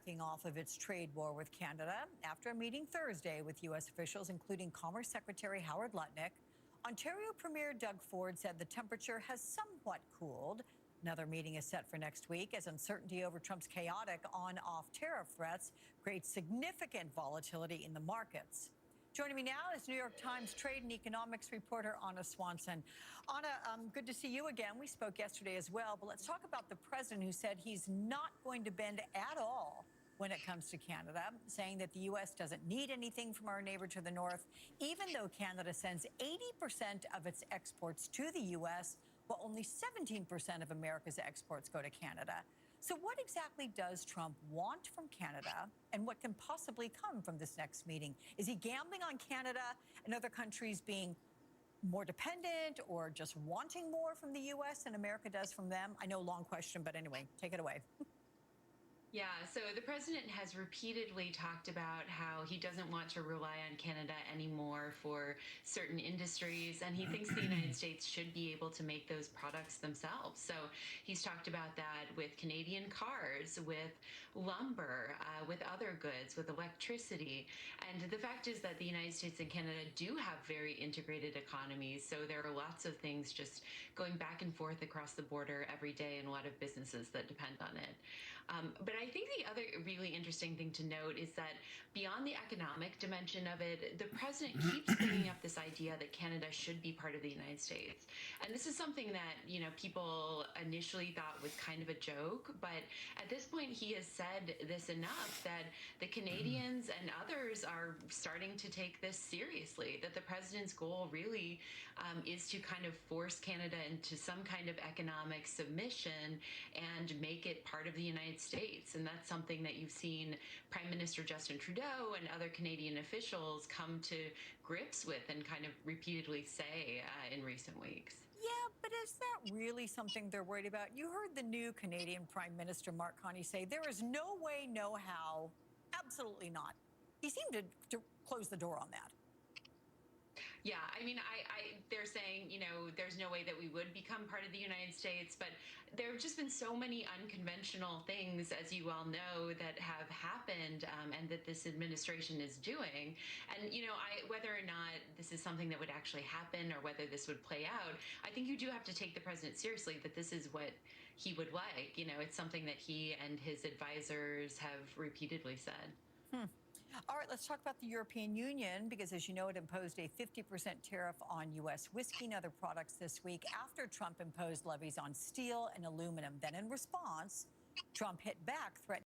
backing off of its trade war with Canada after a meeting Thursday with U.S. officials, including Commerce Secretary Howard Lutnick. Ontario Premier Doug Ford said the temperature has somewhat cooled. Another meeting is set for next week as uncertainty over Trump's chaotic on-off tariff threats creates significant volatility in the markets. Joining me now is New York Times trade and economics reporter Anna Swanson. Anna, good to see you again. We spoke yesterday as well, but let's talk about the president who said he's not going to bend at all when it comes to Canada, saying that the U.S. doesn't need anything from our neighbor to the north, even though Canada sends 80% of its exports to the U.S., while only 17% of America's exports go to Canada. So what exactly does Trump want from Canada, and what can possibly come from this next meeting? Is he gambling on Canada and other countries being more dependent or just wanting more from the U.S. than America does from them? I know, long question, but anyway, take it away. Yeah, so the president has repeatedly talked about how he doesn't want to rely on Canada anymore for certain industries, and he thinks the United States should be able to make those products themselves. So he's talked about that with Canadian cars, with lumber, with other goods, with electricity. And the fact is that the United States and Canada do have very integrated economies, so there are lots of things just going back and forth across the border every day, and a lot of businesses that depend on it. But I think the other really interesting thing to note is that beyond the economic dimension of it, the president keeps bringing up this idea that Canada should be part of the United States. And this is something that, people initially thought was kind of a joke, but at this point he has said this enough that the Canadians and others are starting to take this seriously, that the president's goal really is to kind of force Canada into some kind of economic submission and make it part of the United States. And that's something that you've seen Prime Minister Justin Trudeau and other Canadian officials come to grips with and kind of repeatedly say in recent weeks. Yeah, but is that really something they're worried about? You heard the new Canadian Prime Minister, Mark Carney, say there is no way, no how, absolutely not. He seemed to close the door on that. Yeah, I mean, they're saying, there's no way that we would become part of the United States, but there have just been so many unconventional things, as you all know, that have happened and that this administration is doing. And, whether or not this is something that would actually happen or whether this would play out, I think you do have to take the president seriously that this is what he would like. It's something that he and his advisors have repeatedly said. All right, let's talk about the European Union, because as you know, it imposed a 50% tariff on U.S. whiskey and other products this week after Trump imposed levies on steel and aluminum. Then in response, Trump hit back, threatening